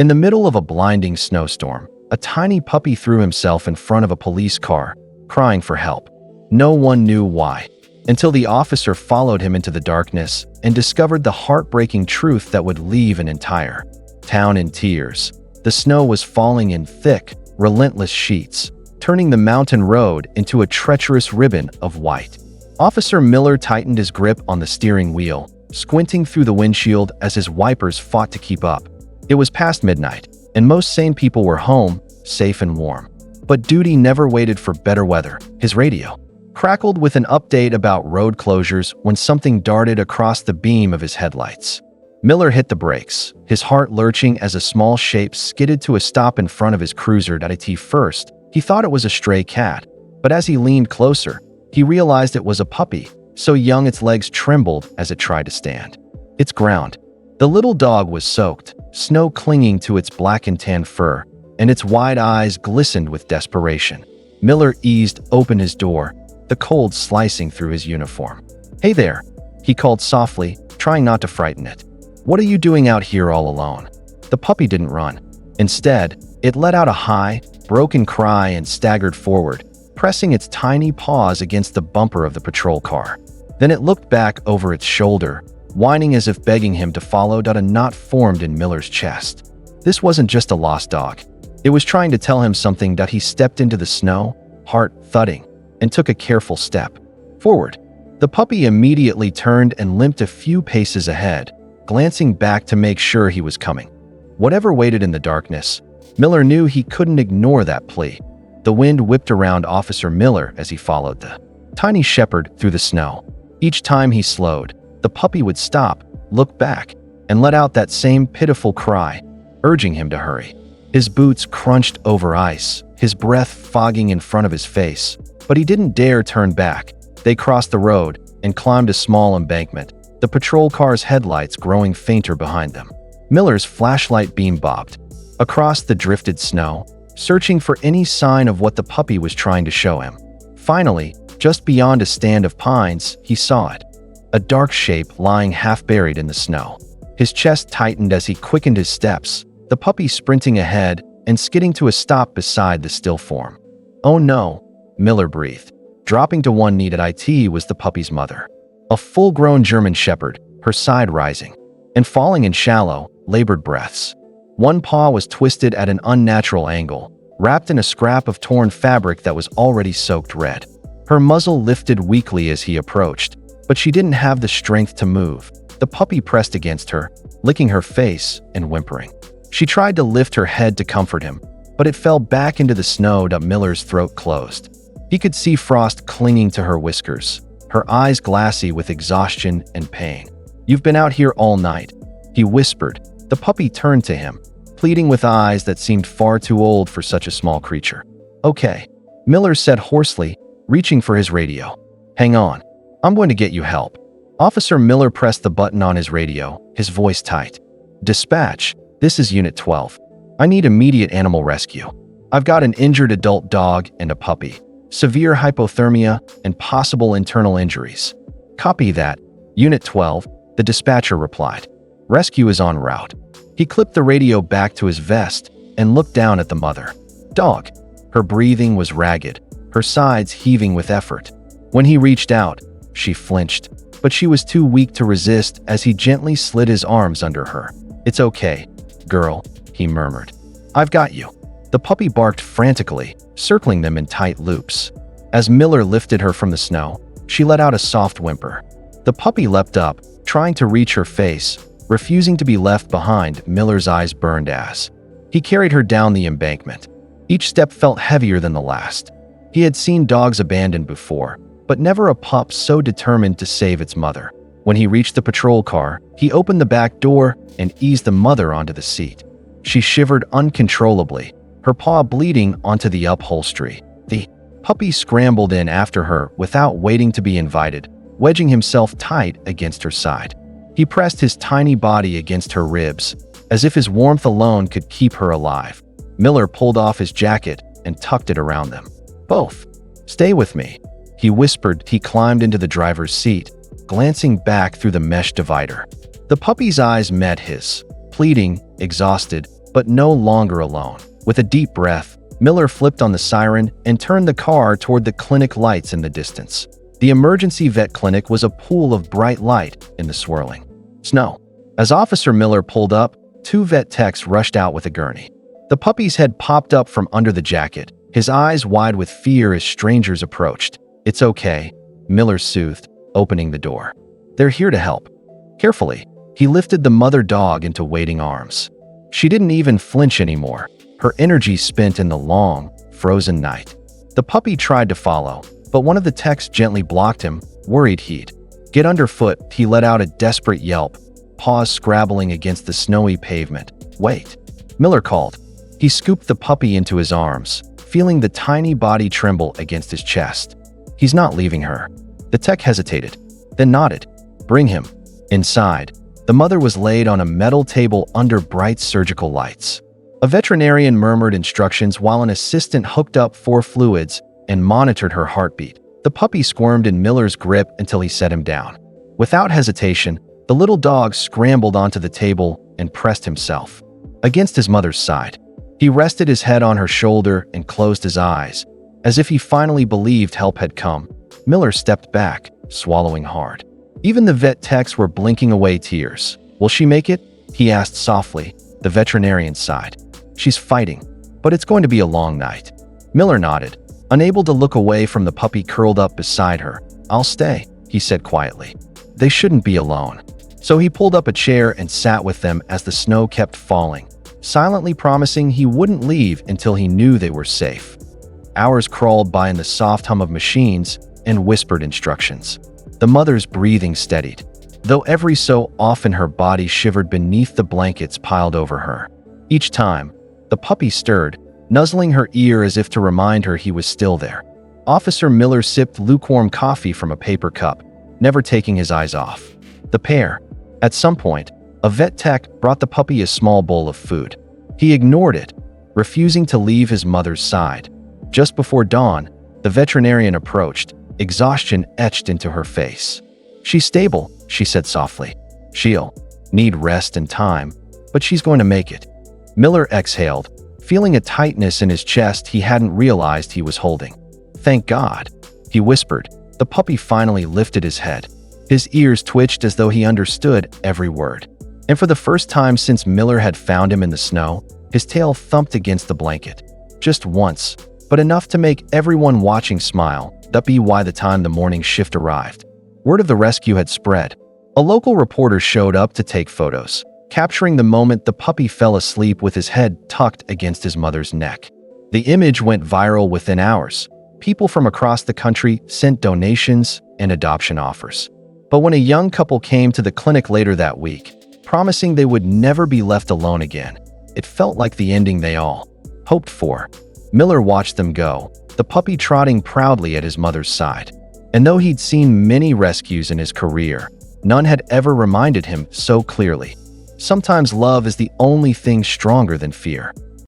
In the middle of a blinding snowstorm, a tiny puppy threw himself in front of a police car, crying for help. No one knew why, until the officer followed him into the darkness and discovered the heartbreaking truth that would leave an entire town in tears. The snow was falling in thick, relentless sheets, turning the mountain road into a treacherous ribbon of white. Officer Miller tightened his grip on the steering wheel, squinting through the windshield as his wipers fought to keep up. It was past midnight, and most sane people were home, safe and warm. But duty never waited for better weather. His radio crackled with an update about road closures when something darted across the beam of his headlights. Miller hit the brakes, his heart lurching as a small shape skidded to a stop in front of his cruiser. At first, he thought it was a stray cat, but as he leaned closer, he realized it was a puppy, so young its legs trembled as it tried to stand its ground. The little dog was soaked, snow clinging to its black and tan fur, and its wide eyes glistened with desperation. Miller eased open his door, the cold slicing through his uniform. "Hey there," he called softly, trying not to frighten it. "What are you doing out here all alone?" The puppy didn't run. Instead, it let out a high, broken cry and staggered forward, pressing its tiny paws against the bumper of the patrol car. Then it looked back over its shoulder, whining as if begging him to follow. A knot formed in Miller's chest. This wasn't just a lost dog. It was trying to tell him something. He stepped into the snow, heart thudding, and took a careful step forward. The puppy immediately turned and limped a few paces ahead, glancing back to make sure he was coming. Whatever waited in the darkness, Miller knew he couldn't ignore that plea. The wind whipped around Officer Miller as he followed the tiny shepherd through the snow. Each time he slowed, the puppy would stop, look back, and let out that same pitiful cry, urging him to hurry. His boots crunched over ice, his breath fogging in front of his face, but he didn't dare turn back. They crossed the road and climbed a small embankment, the patrol car's headlights growing fainter behind them. Miller's flashlight beam bobbed across the drifted snow, searching for any sign of what the puppy was trying to show him. Finally, just beyond a stand of pines, he saw it. A dark shape lying half buried in the snow. His chest tightened as he quickened his steps, the puppy sprinting ahead and skidding to a stop beside the still form. "Oh no," Miller breathed. Dropping to one knee. It was the puppy's mother. A full-grown German shepherd, her side rising, and falling in shallow, labored breaths. One paw was twisted at an unnatural angle, wrapped in a scrap of torn fabric that was already soaked red. Her muzzle lifted weakly as he approached, but she didn't have the strength to move. The puppy pressed against her, licking her face and whimpering. She tried to lift her head to comfort him, but it fell back into the snow. Miller's throat closed. He could see frost clinging to her whiskers, her eyes glassy with exhaustion and pain. "You've been out here all night," he whispered. The puppy turned to him, pleading with eyes that seemed far too old for such a small creature. "Okay," Miller said hoarsely, reaching for his radio. "Hang on. I'm going to get you help." Officer Miller pressed the button on his radio, his voice tight. "Dispatch, this is Unit 12. I need immediate animal rescue. I've got an injured adult dog and a puppy. Severe hypothermia and possible internal injuries." "Copy that, Unit 12, the dispatcher replied. "Rescue is en route." He clipped the radio back to his vest and looked down at the mother. Dog. Her breathing was ragged, her sides heaving with effort. When he reached out, she flinched, but she was too weak to resist as he gently slid his arms under her. "It's okay, girl," he murmured. "I've got you." The puppy barked frantically, circling them in tight loops. As Miller lifted her from the snow, she let out a soft whimper. The puppy leapt up, trying to reach her face, refusing to be left behind. Miller's eyes burned as he carried her down the embankment. Each step felt heavier than the last. He had seen dogs abandoned before, but never a pup so determined to save its mother. When he reached the patrol car, he opened the back door and eased the mother onto the seat. She shivered uncontrollably, her paw bleeding onto the upholstery. The puppy scrambled in after her without waiting to be invited, wedging himself tight against her side. He pressed his tiny body against her ribs, as if his warmth alone could keep her alive. Miller pulled off his jacket and tucked it around them. "Both. Stay with me," he whispered. He climbed into the driver's seat, glancing back through the mesh divider. The puppy's eyes met his, pleading, exhausted, but no longer alone. With a deep breath, Miller flipped on the siren and turned the car toward the clinic lights in the distance. The emergency vet clinic was a pool of bright light in the swirling snow. As Officer Miller pulled up, 2 vet techs rushed out with a gurney. The puppy's head popped up from under the jacket, his eyes wide with fear as strangers approached. "It's okay," Miller soothed, opening the door. "They're here to help." Carefully, he lifted the mother dog into waiting arms. She didn't even flinch anymore, her energy spent in the long, frozen night. The puppy tried to follow, but one of the techs gently blocked him, worried he'd get underfoot. He let out a desperate yelp, paws scrabbling against the snowy pavement. "Wait," Miller called. He scooped the puppy into his arms, feeling the tiny body tremble against his chest. "He's not leaving her." The tech hesitated, then nodded. "Bring him." Inside, the mother was laid on a metal table under bright surgical lights. A veterinarian murmured instructions while an assistant hooked up 4 fluids and monitored her heartbeat. The puppy squirmed in Miller's grip until he set him down. Without hesitation, the little dog scrambled onto the table and pressed himself against his mother's side. He rested his head on her shoulder and closed his eyes, as if he finally believed help had come. Miller stepped back, swallowing hard. Even the vet techs were blinking away tears. "Will she make it?" he asked softly. The veterinarian sighed. "She's fighting, but it's going to be a long night." Miller nodded, unable to look away from the puppy curled up beside her. "I'll stay," he said quietly. They shouldn't be alone. So he pulled up a chair and sat with them as the snow kept falling, silently promising he wouldn't leave until he knew they were safe. Hours crawled by in the soft hum of machines and whispered instructions. The mother's breathing steadied, though every so often her body shivered beneath the blankets piled over her. Each time, the puppy stirred, nuzzling her ear as if to remind her he was still there. Officer Miller sipped lukewarm coffee from a paper cup, never taking his eyes off the pair. At some point, a vet tech brought the puppy a small bowl of food. He ignored it, refusing to leave his mother's side. Just before dawn, the veterinarian approached, exhaustion etched into her face. "She's stable," she said softly. "She'll need rest and time, but she's going to make it." Miller exhaled, feeling a tightness in his chest he hadn't realized he was holding. "Thank God," he whispered. The puppy finally lifted his head. His ears twitched as though he understood every word. And for the first time since Miller had found him in the snow, his tail thumped against the blanket. Just once, but enough to make everyone watching smile. That'd be why the time the morning shift arrived, word of the rescue had spread. A local reporter showed up to take photos, capturing the moment the puppy fell asleep with his head tucked against his mother's neck. The image went viral within hours. People from across the country sent donations and adoption offers. But when a young couple came to the clinic later that week, promising they would never be left alone again, it felt like the ending they all hoped for. Miller watched them go, the puppy trotting proudly at his mother's side. And though he'd seen many rescues in his career, none had ever reminded him so clearly. Sometimes love is the only thing stronger than fear.